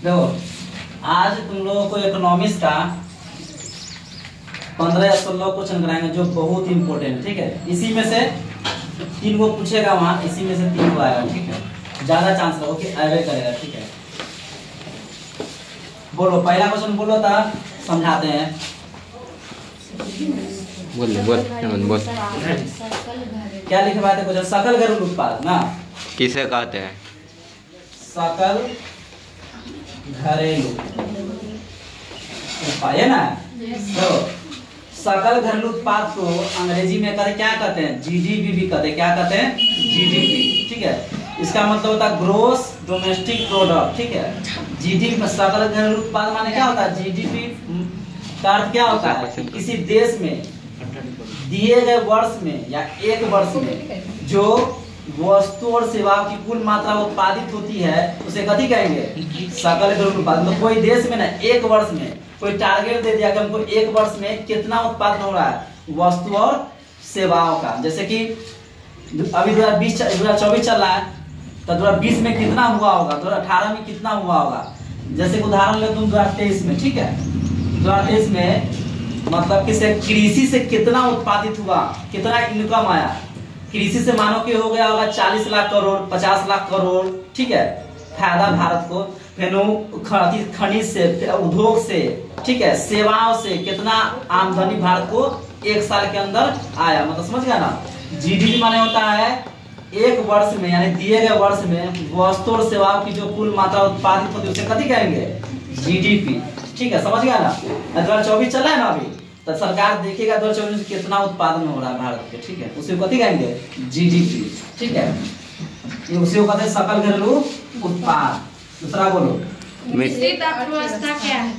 देखो आज तुम लोगों को इकोनॉमिक्स का 15 या 16 क्वेश्चन कराएंगे जो बहुत इंपॉर्टेंट है, ठीक है। इसी में से 3 को पूछेगा वहाँ, इसी में से 3 को आएगा, ठीक है। ज्यादा चांस रहो कि आवे करेगा, ठीक है। बोलो पहला क्वेश्चन बोलो था, समझाते हैं। बोल क्या लिखे बात है क्वेश्चन? सकल घरेलू उत्पाद ना किसे कहते हैं? सकल घरेलू उत्पाद है ना। तो सकल घरेलू उत्पाद को अंग्रेजी में कहते क्या कहते हैं? जीडीपी भी कहते हैं। क्या कहते हैं? जीडीपी, ठीक है। इसका मतलब होता है ग्रोस डोमेस्टिक प्रोडक्ट, ठीक है। जीडीपी में सकल घरेलू उत्पाद माने क्या होता है? जीडीपी का अर्थ क्या होता है कि किसी देश में दिए गए वर्ष में या एक वर्ष में जो वस्तु और सेवाओं की कुल मात्रा उत्पादित होती है उसे कथी कहेंगे? सकल घरेलू उत्पाद। तो कोई देश में ना एक वर्ष में कोई टारगेट दे दिया कि हमको एक वर्ष में कितना उत्पादन हो रहा है वस्तु और सेवाओं का। जैसे कि अभी 2024 चल रहा है तो 2020 में कितना हुआ होगा, 2018 में कितना हुआ होगा। जैसे उदाहरण ले तुम 2023 में, ठीक है। 2023 में मतलब कि कृषि से कितना उत्पादित हुआ, कितना इनकम आया। कृषि से मानो कि हो गया होगा 40 लाख करोड़, 50 लाख करोड़, ठीक है, फायदा भारत को। फिर खनिज से, उद्योग से, ठीक है, सेवाओं से कितना आमदनी भारत को एक साल के अंदर आया। मतलब समझ गया ना। जीडीपी माने होता है एक वर्ष में यानी दिए गए वर्ष में वस्तु और सेवाओं की जो कुल मात्रा उत्पादित होती है उसे कथी कहेंगे? जीडीपी, ठीक है। समझ गया ना। 2024 चल रहा है ना अभी, तो सरकार देखेगा 2024 में कितना उत्पादन हो रहा है भारत के, ठीक है, उसे कथी कहेंगे? जीडीपी, ठीक है। ये उसे कहते हैं सकल घरेलू उत्पाद। दूसरा बोलो मिश्रित अर्थव्यवस्था क्या है?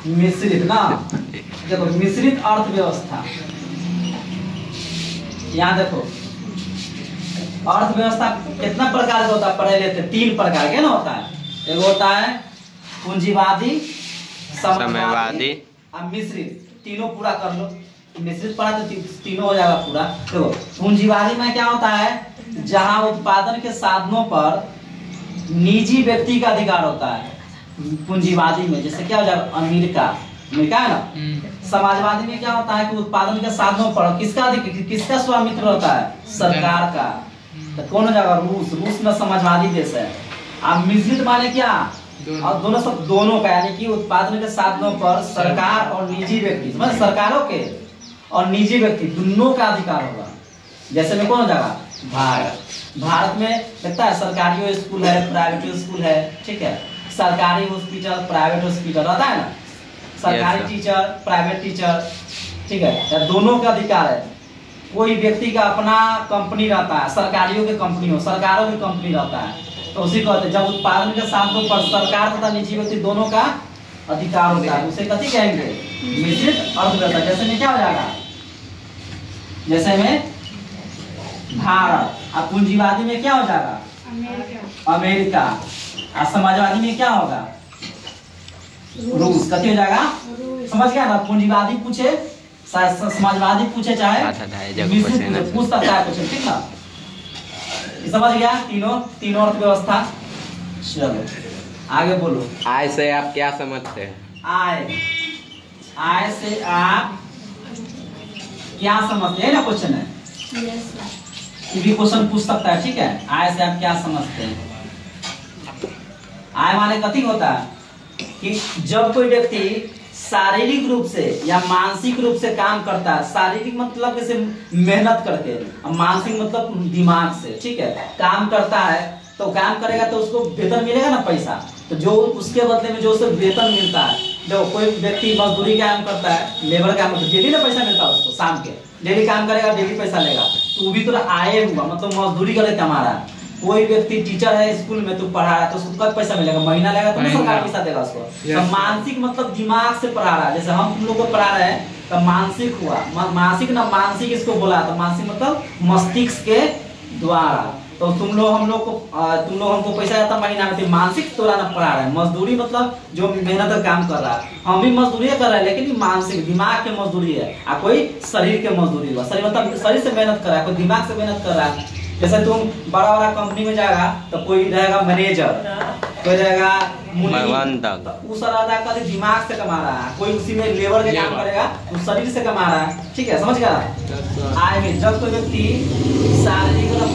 मिश्रित ना, देखो मिश्रित अर्थव्यवस्था, यहाँ देखो अर्थव्यवस्था कितना प्रकार का होता है? पढ़े लेते 3 प्रकार के ना होता है। एक होता है पूंजीवादी, साम्यवादी और मिश्रित। तीनों पूरा कर लो। मिश्रित पढ़ा तो तीनों हो जाएगा पूरा। देखो पूंजीवादी में क्या होता है? जहां उत्पादन के साधनों पर निजी व्यक्ति का अधिकार होता है पूंजीवादी में। जैसे क्या हो जाएगा? अमेरिका है ना। समाजवादी में क्या होता है कि उत्पादन के साधनों पर किसका स्वामित्व होता है? सरकार का। तो कौन हो जाएगा? रूस में समाजवादी देश है। अब मिश्रित माने क्या? और दोनों का यानी कि उत्पादन के साधनों पर सरकार और निजी व्यक्ति, मतलब सरकारों के और निजी व्यक्ति दोनों का अधिकार होगा। जैसे में कौन हो जाएगा? भारत में लगता है सरकारी स्कूल है, प्राइवेट स्कूल है, ठीक है। सरकारी हॉस्पिटल, प्राइवेट हॉस्पिटल रहता है ना। सरकारी टीचर, प्राइवेट टीचर, ठीक है, दोनों का अधिकार है। कोई व्यक्ति का अपना कंपनी रहता है, सरकारियों की कंपनी हो, सरकारों की कंपनी रहता है, तो उसी कहते हैं जब उत्पादन के साधनों पर सरकार तथा निजी व्यक्ति दोनों का अधिकार होता है उसे कथी कहेंगे? मिश्रित अर्थव्यवस्था। जैसे में क्या हो जाएगा? जैसे में भारत। और पूंजीवादी में क्या हो जाएगा? अमेरिका। और समाजवादी में क्या होगा? रूस। कथी हो जाएगा? समझ गया ना। पूंजीवादी पूछे, समाजवादी पूछे, चाहे पूछ सकता है क्वेश्चन, ठीक ना। समझ गया? तीनों अर्थव्यवस्था। चलो आगे बोलो। आय से आप क्या समझते हैं? आय से आप क्या समझते हैं ना क्वेश्चन है। ये भी क्वेश्चन पूछ सकता है, ठीक है। आय से आप क्या समझते हैं? आय माने कथी होता है कि जब कोई व्यक्ति शारीरिक रूप से या मानसिक रूप से काम करता है। शारीरिक मतलब जैसे मेहनत करके, और मानसिक मतलब दिमाग से, ठीक है, काम करता है। तो काम करेगा तो उसको वेतन मिलेगा ना, पैसा। तो जो उसके बदले में जो उसे वेतन मिलता है, जो कोई व्यक्ति मजदूरी काम करता है, लेबर काम करता है, डेली ना पैसा मिलता है उसको। शाम के डेली काम करेगा, डेली पैसा लेगा, तो वो भी तो आय हुआ, मतलब मजदूरी करके कमा रहा है। कोई व्यक्ति टीचर है स्कूल में, तो पढ़ा रहा है, तो उसको कब पैसा मिलेगा? महीना लगेगा तो सरकार पैसा देगा उसको। तो मानसिक मतलब दिमाग से पढ़ा रहा है। जैसे हम तुम लोग को पढ़ा रहे हैं तो मानसिक हुआ, मानसिक इसको बोला। तो मानसिक मतलब मस्तिष्क के द्वारा। तो तुम लोग हमको पैसा जाता महीना में, तो मानसिक द्वारा ना पढ़ा रहे हैं। मजदूरी मतलब जो मेहनत काम कर रहा है। हम भी मजदूरी कर रहे हैं, लेकिन मानसिक दिमाग के मजदूरी है। कोई शरीर के मजदूरी हुआ। शरीर मतलब शरीर से मेहनत कर रहा है, कोई दिमाग से मेहनत कर रहा है। जैसे तुम बड़ा बड़ा कंपनी में जाएगा तो कोई रहेगा मैनेजर, कोई रहेगा प्रबंधक, तो उस रहता है कभी दिमाग से कमा रहा है, कोई उसी में लेबर के काम करेगा तो शरीर से कमा रहा है, ठीक है, समझ गया। आय में जब कोई व्यक्ति शारीरिक और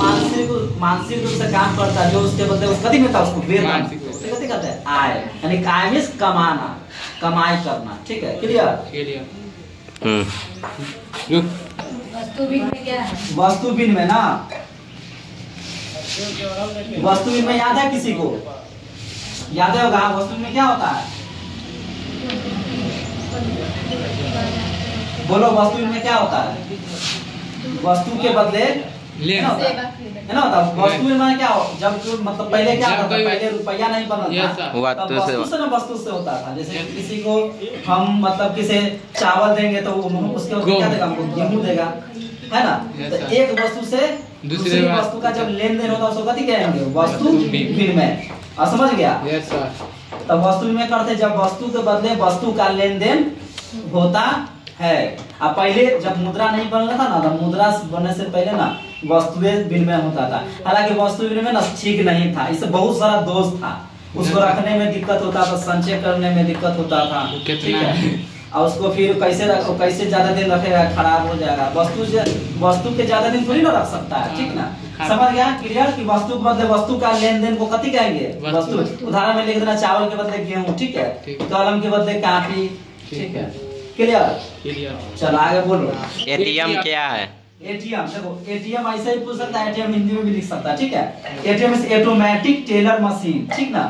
मानसिक रूप से काम करता है, जो उसके बदले उस कथी मिलता है उसको वेतन, उसे कथी कहते हैं आय, यानी आय में कमाना, कमाई करना, ठीक है, क्लियर। वस्तु विनिमय क्या है? वस्तु विनिमय ना, वस्तु विनिमय याद है किसी को? याद है होगा वस्तु विनिमय क्या होता है? बोलो वस्तु विनिमय क्या होता है? वस्तु के बदले लेना होता है ना, होता वस्तु विनिमय क्या हो, जब मतलब पहले क्या होता था, पहले रुपया नहीं बनता था, तब वस्तु से ना वस्तु से होता था। जैसे किसी को हम मतलब किसे चावल देंगे तो उसके बदले क्या देगा, हमको गेहूं देगा, है ना। तो एक वस्तु से दूसरी वस्तु का जब लेन देन होता है उसको कथी कहेंगे, वस्तु विनिमय। समझ गया? तब वस्तु विनिमय करते जब वस्तु के बदले वस्तु का लेन देन होता है। अब पहले जब मुद्रा नहीं बनना था ना, तो मुद्रा बनने से पहले ना वस्तु विनिमय होता था। हालांकि वस्तु विनिमय ना ठीक नहीं था, इससे बहुत सारा दोष था, उसको रखने में दिक्कत होता था, संचय करने में दिक्कत होता था, ठीक है। और उसको फिर कैसे रखो, कैसे ज्यादा दिन रखेगा, खराब हो जाएगा। वस्तु के ज्यादा दिन थोड़ी ना रख सकता है, ठीक ना। समझ गया? क्लियर कि वस्तु के बदले वस्तु का लेन देन को कथी कहेंगे, वस्तु। उदाहरण में लिख देना चावल के बदले गेहूं, ठीक है, कलम के बदले कॉपी, ठीक है, क्लियर। चलो आगे बोलो। एटीएम क्या है? एटीएम देखो, एटीएम ऐसे ही पूछ सकता है, एटीएम हिंदी में भी लिख सकता है, ठीक है। ATM is automatic teller machine, ठीक ना।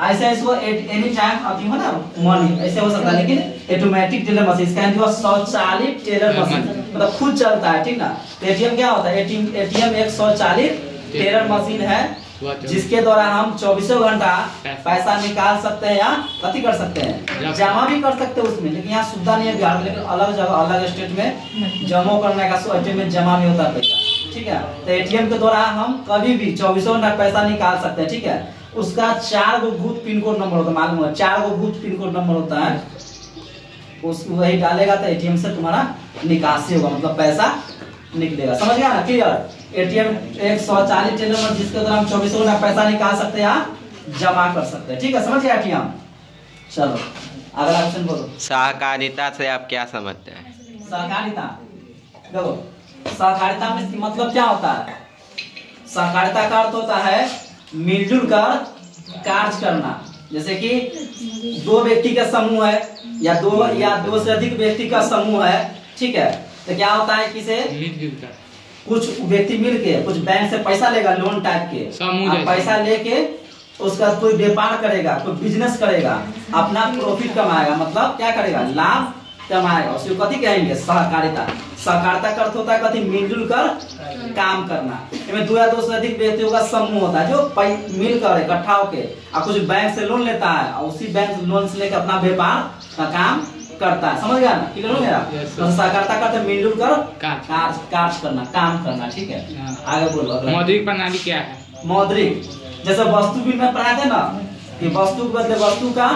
ऐसे इसको एनी टाइम आती हो ना मनी, ऐसे हो सकता है, लेकिन ऑटोमेटिक टेलर मशीन इसका हिंदी स्वचालित टेलर मशीन, मतलब खुद चलता है, ठीक ना। एटीएम क्या होता है? एटीएम एक स्वचालित टेलर मशीन है जिसके द्वारा हम 24 घंटा पैसा निकाल सकते हैं या कथी कर सकते हैं, जमा भी कर सकते हैं उसमें। लेकिन यहाँ सुविधा नहीं है बिहार में, लेकिन अलग जगह अलग स्टेट में जमा करने का, एटीएम में जमा भी होता है पैसा, ठीक है। तो एटीएम के द्वारा हम कभी भी 24 घंटा पैसा निकाल सकते हैं, ठीक है। उसका 4 गो भूत पिन कोड नंबर होता है, मालूम है, 4 गो भूत पिन कोड नंबर होता है, उसको वही डालेगा तो एटीएम से तुम्हारा निकासी होगा, मतलब पैसा निकलेगा। समझ गया ना? क्लियर। एटीएम एक स्वचालित टेलर मशीन जिसके द्वारा हम 24 घंटा पैसा निकाल सकते हैं या जमा कर सकते हैं, ठीक है, समझ गया एटीएम। चलो अगला क्वेश्चन बोलो। सहकारिता से आप क्या समझते हैं? सहकारिता देखो, सहकारिता में मतलब क्या होता है? सहकारिता का अर्थ होता है मिलजुल कर कार्य करना। जैसे कि दो व्यक्ति का समूह है या दो से अधिक व्यक्ति का समूह है, ठीक है। तो क्या होता है, किसे कुछ व्यक्ति मिलके कुछ बैंक से पैसा लेगा, लोन टाइप के पैसा लेके उसका कोई व्यापार करेगा, कोई बिजनेस करेगा, अपना प्रॉफिट कमाएगा, मतलब क्या करेगा, लाभ कमाएगा, उसको कथी कहेंगे, सहकारिता। सहकारिता का अर्थ होता है कथी, मिलजुल कर काम करना। इसमें 2 या 2 से अधिक व्यक्तियों का समूह होता है जो मिलकर इकट्ठा होके और कुछ बैंक से लोन लेता है और उसी बैंक लोन से लेकर अपना व्यापार का काम करता है। समझ गया ना? क्लियर हो गया? तो सहकारिता करते मिलजुल कर कार्य करना, काम करना, ठीक है। आगे बोलो। मौद्रिक प्रणाली क्या है? मौद्रिक जैसे वस्तु विनिमय पढ़ाए थे ना कि वस्तु के बदले वस्तु का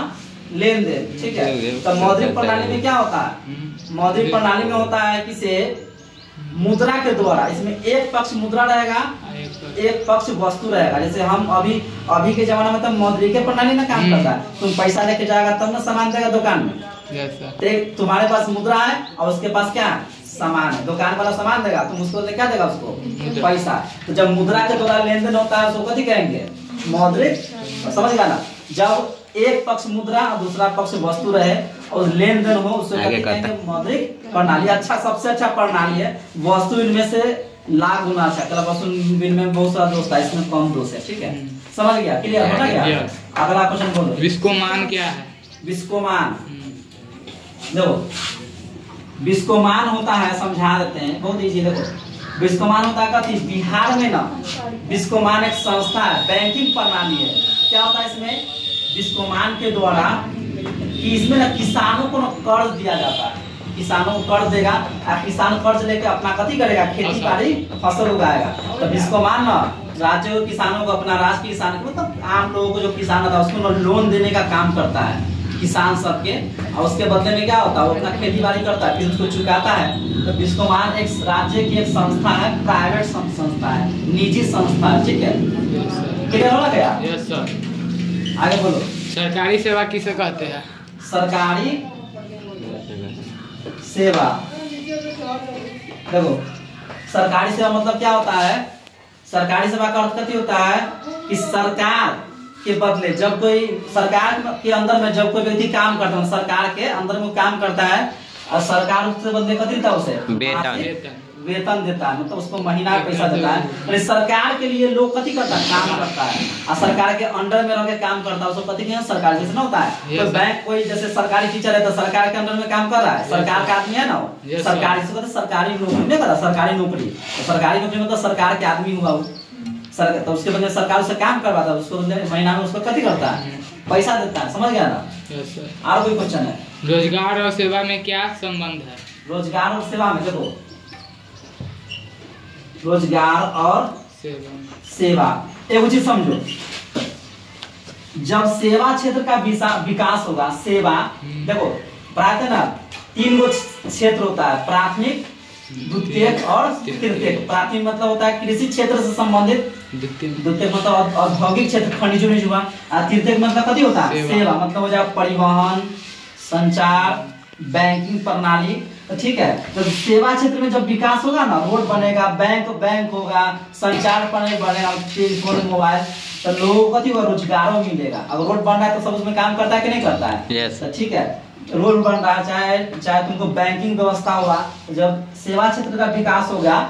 लेन देन, ठीक है। तो मौद्रिक प्रणाली में क्या होता है? मौद्रिक प्रणाली में होता है कि से मुद्रा के द्वारा, इसमें एक पक्ष मुद्रा रहेगा, एक पक्ष वस्तु रहेगा। जैसे हम अभी के जमाना में तो मौद्रिक प्रणाली में काम करता है, तुम पैसा लेके जाएगा तब ना सामान देगा दुकान में। तुम्हारे पास मुद्रा है और उसके पास क्या सामान है, दुकान वाला सामान देगा, तुम उसको क्या देगा, उसको पैसा। तो जब मुद्रा के द्वारा लेन देन होता है उसको कथी कहेंगे, मौद्रिक। समझ गया ना? जब एक पक्ष मुद्रा और दूसरा पक्ष वस्तु रहे और लेन देन हो उससे कहेंगे मौद्रिक प्रणाली। अच्छा, सबसे अच्छा प्रणाली है वस्तु विनिमय से लाख गुना अच्छा। वस्तु विनिमय में बहुत सारा दोष है, इसमें कम दोष है, ठीक है। समझ गया? क्लियर हो गया? अगला क्वेश्चन बोलो। विस्कोमान क्या है? विस्कोमान देखो, विस्कोमान होता है, समझा देते हैं, बहुत इजी। देखो, विस्कोमान होता है कथी, बिहार में ना विस्कोमान एक संस्था है, बैंकिंग प्रणाली है। क्या होता है इसमें, विस्कोमान के द्वारा कि इसमें ना किसानों को ना कर्ज दिया जाता है, किसानों को कर्ज देगा और किसान कर्ज लेके अपना कथी करेगा, खेती बाड़ी फसल उगाएगा। तो विस्कोमान ना राज्य के किसानों को, अपना राज्य के किसान को, मतलब आम लोगों को जो किसान होता है उसको लोन देने का काम करता है, किसान सबके, और उसके बदले में क्या होता है, वो अपना खेती बाड़ी करता है, फिर उसको चुकाता है। तो बिस्कोमान एक राज्य की एक संस्था है, प्राइवेट संस्था है, निजी संस्था है, ठीक है। क्लियर हो गया? Yes sir. आगे बोलो। सरकारी सेवा किसे कहते हैं? सरकारी सेवा, देखो सरकारी सेवा मतलब क्या होता है, सरकारी सेवा का अर्थ कथी होता है कि सरकार के बदले जब कोई सरकार के अंदर में जब कोई व्यक्ति काम करता है, सरकार के अंदर में काम करता है और सरकार उससे बदले कथी देता है, उसे वेतन देता है, मतलब उसको महीना पैसा देता है। तो सरकार के लिए लोग कथी करता है, काम करता है, और सरकार के अंडर में रह के काम करता है, उसको कथी कहते हैं, सरकार। जैसे ना होता है कोई बैंक, कोई जैसे सरकारी टीचर है तो सरकार के अंडर में काम कर रहा है, सरकार का आदमी है ना, सरकारी से कहते सरकारी नौकरी नहीं करता, सरकारी नौकरी। तो सरकारी नौकरी मतलब सरकार के आदमी हुआ वो, तो उसके बदले सरकार उससे काम करवाता है, उसको महीना में उसको कथी करता है, पैसा देता है। समझ गया ना? Yes sir. और कोई क्वेश्चन है? रोजगार और सेवा में क्या संबंध है? रोजगार और सेवा में देखो, रोजगार और सेवा एक चीज समझो, जब सेवा क्षेत्र का विकास होगा, सेवा देखो प्रायः ना 3 गो क्षेत्र होता है, प्राथमिक, द्वितीयक और तृतीयक। प्राथमिक मतलब होता है कृषि क्षेत्र से संबंधित, द्वितीयक मतलब औद्योगिक क्षेत्र, खनिज हुआ, और तृतीयक मतलब कथी होता है, सेवा मतलब हो जाए परिवहन, संचार, बैंकिंग प्रणाली। तो ठीक है, तो सेवा क्षेत्र में जब विकास होगा ना, रोड बनेगा, बैंक होगा, संचार बनेगा, टेलीफोन, मोबाइल, तो लोगों को कथी होगा, रोजगारों मिलेगा। अगर रोड बन रहा है तो सब उसमें काम करता है कि नहीं करता है? yes. तो ठीक है, रोड बन रहा है, चाहे तुमको बैंकिंग व्यवस्था हुआ, तो जब सेवा क्षेत्र का विकास होगा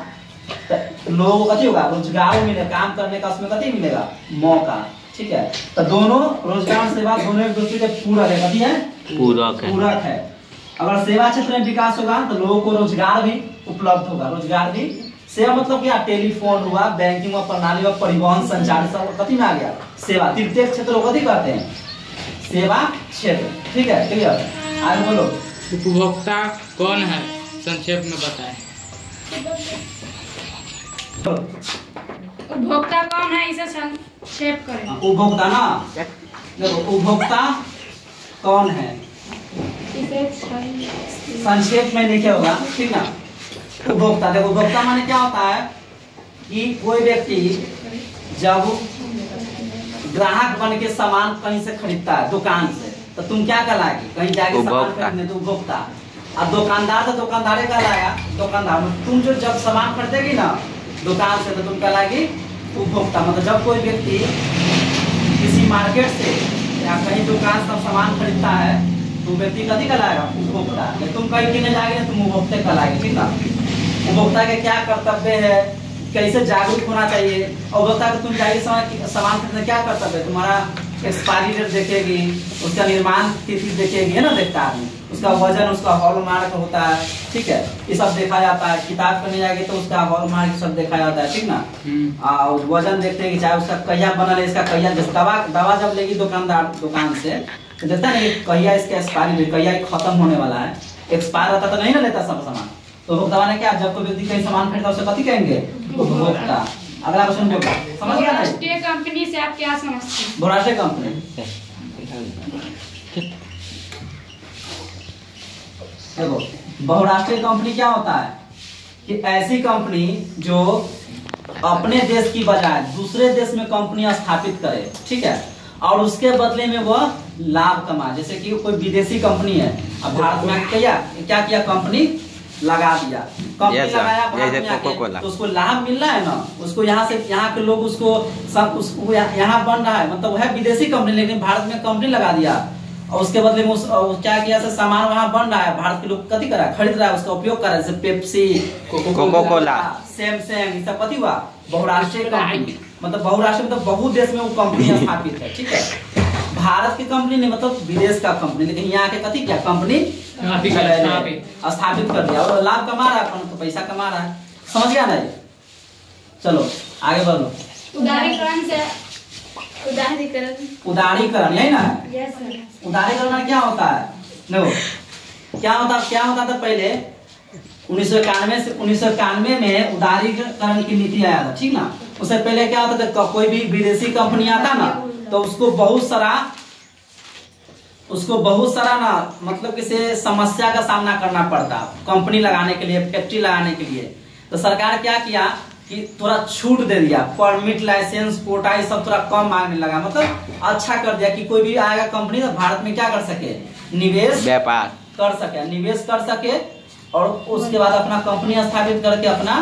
तो लोगों को कथी होगा, रोजगार मिलेगा, काम करने का उसमें कथी मिलेगा, मौका। ठीक है, तो दोनों रोजगार सेवा दोनों एक दूसरे के पूरक है, कथी है, पूरक है। अगर सेवा क्षेत्र में विकास होगा तो लोगों को रोजगार भी उपलब्ध होगा, रोजगार भी। सेवा मतलब क्या, टेलीफोन हुआ, बैंकिंग हुआ, प्रणाली हुआ, परिवहन, संचार, सब कथी में आ गया, सेवा। तृतीय क्षेत्र को कथी कहते हैं, सेवा क्षेत्र। ठीक है, क्लियर? आगे बोलो। उपभोक्ता कौन है, संक्षेप में बताएं। उपभोक्ता कौन है, इसे संक्षेप करें। उपभोक्ता ना, देखो उपभोक्ता कौन है, संक्षेप में लिखे होगा, ठीक ना। उपभोक्ता, देखो उपभोक्ता माने क्या होता है कि कोई व्यक्ति जब ग्राहक बन के सामान कहीं से खरीदता है, दुकान से, तो तुम क्या कहलाएगी, कहीं जाके सामान खरीदने, तो उपभोक्ता। और दुकानदार तो दुकानदार कहलाएगा, दुकानदार। तुम जो जब सामान खरीदेगी ना दुकान से, तो तुम कहलाएगी उपभोक्ता। मतलब जब कोई व्यक्ति किसी मार्केट से या कहीं दुकान से सामान खरीदता है तो व्यक्ति कथी कहलाएगा, उपभोक्ता। तुम कहीं किने जाएंगे तुम उपभोक्ता कहलाएगी, ठीक ना। उपभोक्ता के क्या कर्तव्य है, कैसे जागरूक होना चाहिए। उपभोक्ता को तुम जाएगी सामान खरीदने, क्या कर्तव्य है तुम्हारा, एक्सपायरी डेट देखेगी, उसका निर्माण तिथि देखेगी, है ना, देखता आदमी, उसका वजन, उसका हॉलमार्क होता है, ठीक है, ये सब देखा जाता है। किताब करने जाएगी तो उसका हॉलमार्क सब देखा जाता है, ठीक ना। और वजन देखते हैं कि चाहे उसका कहिया बना ले, इसका कहिया, दवा जब लेगी दुकानदार दुकान से तो देखता है ना कहिया इसका एक्सपायरी, कहिया खत्म होने वाला है, एक्सपायर होता तो नहीं ना लेता सब सामान। तो उपभोक्ता ने क्या, जब कोई व्यक्ति कहीं सामान खरीदता उसे कथी कहेंगे, उपभोक्ता। अगला क्वेश्चन बोलो, समझ गया ना। बहुराष्ट्रीय कंपनी से आप क्या समझते हैं? बहुराष्ट्रीय कंपनी, देखो बहुराष्ट्रीय कंपनी क्या होता है कि ऐसी कंपनी जो अपने देश की बजाय दूसरे देश में कंपनी स्थापित करे, ठीक है, और उसके बदले में वह लाभ कमाए। जैसे कि कोई विदेशी कंपनी है, अब भारत में क्या किया, कंपनी लगा दिया, कंपनी लगाया भारत में आके, तो उसको लाभ मिल रहा है ना, उसको यहाँ से, यहाँ के लोग उसको यहाँ बन रहा है, मतलब वह विदेशी कंपनी, लेकिन भारत में कंपनी लगा दिया, और उसके बदले में क्या किया, सामान वहाँ बन रहा है, भारत के लोग कथी कर रहा है, खरीद रहा है, उसका उपयोग कर रहा है, जैसे पेप्सी, कोका-कोला, सैमसंग, सब कथी हुआ, बहुराष्ट्रीय कंपनी। मतलब बहुराष्ट्रीय मतलब बहुत देश में वो कंपनी स्थापित है, ठीक है। भारत की कंपनी नहीं, मतलब विदेश का कंपनी, लेकिन यहाँ के कथी क्या, कंपनी स्थापित कर दिया और लाभ कमा रहा है, अपन तो पैसा कमा रहा है। समझ गया नहीं? चलो आगे बढ़ो। उदारीकरण यही ना है। Yes sir. उदारीकरण क्या होता है, देखो क्या होता था पहले 1991 में उदारीकरण की नीति आया था, ठीक ना। उससे पहले क्या होता था, कोई भी विदेशी कंपनी आता ना तो उसको बहुत सारा उसको बहुत सारा ना मतलब किसी समस्या का सामना करना पड़ता कंपनी लगाने के लिए, फैक्ट्री लगाने के लिए। तो सरकार क्या किया कि थोड़ा छूट दे दिया, परमिट, लाइसेंस, कोटा ये सब थोड़ा कम मांगने लगा, मतलब अच्छा कर दिया कि कोई भी आएगा कंपनी तो भारत में क्या कर सके, निवेश व्यापार कर सके, निवेश कर सके और उसके बाद अपना कंपनी स्थापित करके अपना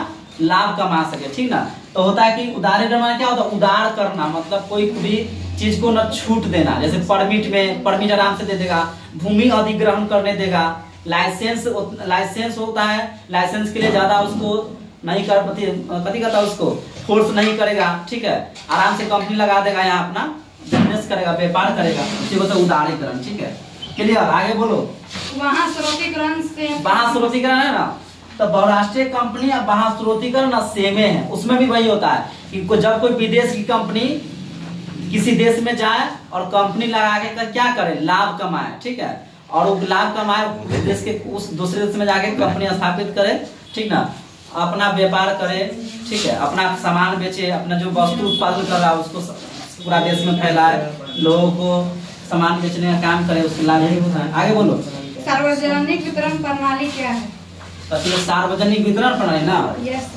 लाभ कमा सके, ठीक ना। तो होता है कि उदारीकरण में क्या होता है, उदार करना, मतलब कोई भी चीज को न छूट देना। जैसे परमिट में परमिट आराम से दे देगा, भूमि अधिग्रहण करने देगा, लाइसेंस होता है, लाइसेंस के लिए ज्यादा उसको नहीं कर कथी कहता है उसको फोर्स नहीं करेगा, ठीक है, आराम से कंपनी लगा देगा, यहाँ अपना बिजनेस करेगा, व्यापार करेगा, इसी को तो उदारीकरण, ठीक है। क्लियर, आगे बोलो। वहाँ स्रोतीकरण से वहाँ स्रोतीकरण है ना, तो बहुराष्ट्रीय कंपनी और वहाँ स्रोतीकरण ना सेमे है, उसमें भी वही होता है कि जब कोई विदेश की कंपनी किसी देश में जाए और कंपनी लगा के क्या करे, लाभ कमाए, ठीक है, और वो लाभ कमाए देश के उस दूसरे देश में जाके कंपनी स्थापित करे, ठीक ना, अपना व्यापार करे, ठीक है, अपना सामान बेचे, अपना जो वस्तु उत्पादन कर रहा है उसको पूरा देश में फैलाए, लोगों को सामान बेचने का काम करे, उसके लाभ यही होता है। आगे बोलो। सार्वजनिक वितरण प्रणाली क्या है? सार्वजनिक वितरण प्रणाली ना, यस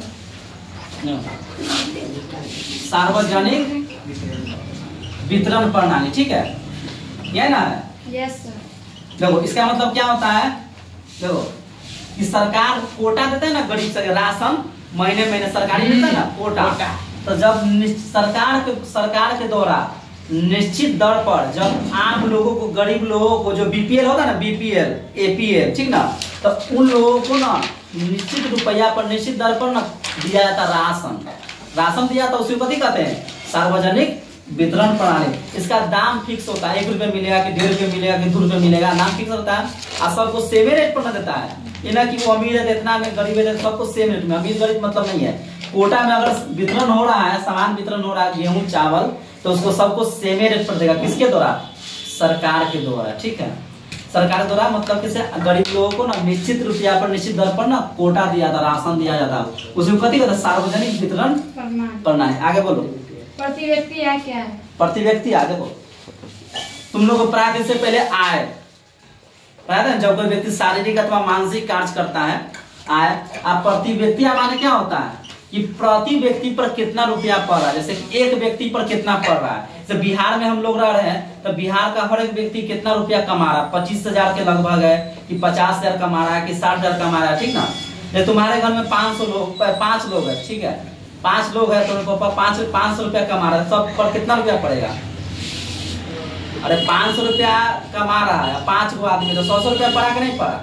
सार्वजनिक वितरण प्रणाली, ठीक है, यह ना है। यस देखो इसका मतलब क्या होता है, देखो कि सरकार कोटा देता है ना गरीब से, राशन महीने महीने सरकारी देता है ना कोटा, तो जब सरकार के द्वारा निश्चित दर पर जब आम लोगों को, गरीब लोगों को, जो बीपीएल होता है ना, बीपीएल, एपीएल, ठीक ना, तो उन लोगों को ना निश्चित रुपया पर, निश्चित दर पर ना दिया जाता राशन दिया जाता, उसी को कथी कहते हैं, सार्वजनिक वितरण प्रणाली। इसका दाम फिक्स होता है, 1 रुपये मिलेगा कि 1.5 रुपये मिलेगा कि 2 रुपये मिलेगा, नाम फिक्स होता है, और सबको सेम रेट पर न देता है, ये ना कि वो अमीर है इतना में, गरीब है सबको सेम रेट में, अमीर गरीब मतलब नहीं है। कोटा में अगर वितरण हो रहा है, सामान वितरण हो रहा है, गेहूं चावल, तो उसको सबको सेम रेट पर देगा, किसके द्वारा, सरकार के द्वारा, ठीक है, सरकार द्वारा, मतलब किसे, गरीब लोगों को ना निश्चित रुपया पर, निश्चित दर पर ना कोटा दिया था, राशन दिया जाता, उसको कथी कहते हैं, सार्वजनिक वितरण प्रणाली। आगे बोलो। प्रति व्यक्ति आय क्या है? प्रति व्यक्ति आय, देखो तुम लोग को प्राय से पहले आय पता है, जब कोई व्यक्ति शारीरिक अथवा मानसिक कार्य करता है, आय, अब प्रति व्यक्ति माने क्या होता है कि प्रति व्यक्ति पर कितना रुपया पड़ रहा है, जैसे एक व्यक्ति पर कितना पड़ रहा है। जैसे बिहार में हम लोग रह रहे हैं, तो बिहार का हर एक व्यक्ति कितना रुपया कमा रहा है, 25,000 के लगभग है, कि 50,000 कमा रहा है, कि 60,000 कमा रहा है, ठीक ना। जैसे तुम्हारे घर में 5 लोग है, ठीक है, 5 लोग है, तो पापा 500 रुपया कमा रहा है, सब पर कितना रुपया पड़ेगा, अरे 500 रुपया कमा रहा है 5 गो आदमी, तो 100 रुपया पड़ा कि नहीं पड़ा,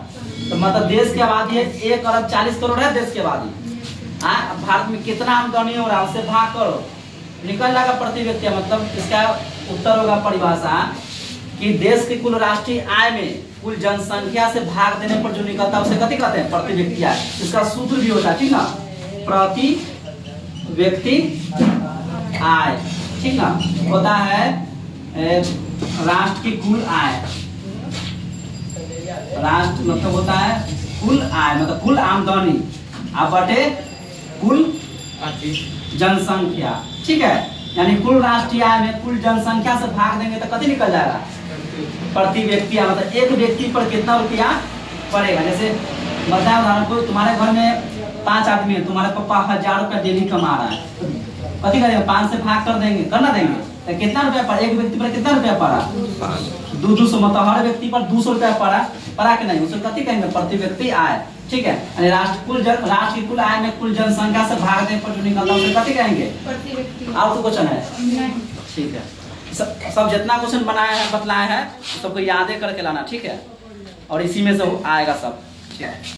तो मतलब देश की आबादी है 1 अरब 40 करोड़ है देश की आबादी, भारत में कितना आमदनी हो रहा है उससे भाग करो, निकल जाएगा प्रति व्यक्ति। मतलब इसका उत्तर होगा परिभाषा कि देश की कुल राष्ट्रीय आय में कुल जनसंख्या से भाग देने पर जो निकलता है उसे कथी कहते हैं, प्रति व्यक्ति आय। इसका सूत्र भी होता है, ठीक ना, प्रति व्यक्ति आय, ठीक ना, होता है राष्ट्र की कुल आय, राष्ट्र मतलब होता है कुल आय, मतलब कुल आमदनी अब बटे कुल जनसंख्या, ठीक है, यानी कुल राष्ट्रीय आय में कुल जनसंख्या से भाग देंगे तो कति निकल जाएगा, प्रति व्यक्ति आय, मतलब एक व्यक्ति पर कितना रुपया पड़ेगा। जैसे बताया उदाहरण को, तुम्हारे घर में 5 आदमी है, तुम्हारे पापा 1000 रुपया डेली कमा रहा है, कथी करेंगे, 5 से भाग कर देंगे, करना देंगे, तो कितना रुपया पड़ा, एक व्यक्ति पर कितना रुपया पड़ा, 200, मतलब हर व्यक्ति पर 200 रुपया पड़ा कि नहीं, उसे कथी कहेंगे, प्रति व्यक्ति आय, ठीक है, यानी राष्ट्र की कुल आय में कुल जनसंख्या से भाग देने पर जो निकलता है उसे कथी कहेंगे, प्रति व्यक्ति। और तो क्वेश्चन है, ठीक है, सब जितना क्वेश्चन बनाया है, बतलाया है, सबको यादें करके लाना, ठीक है, और इसी में से आएगा सब, ठीक है।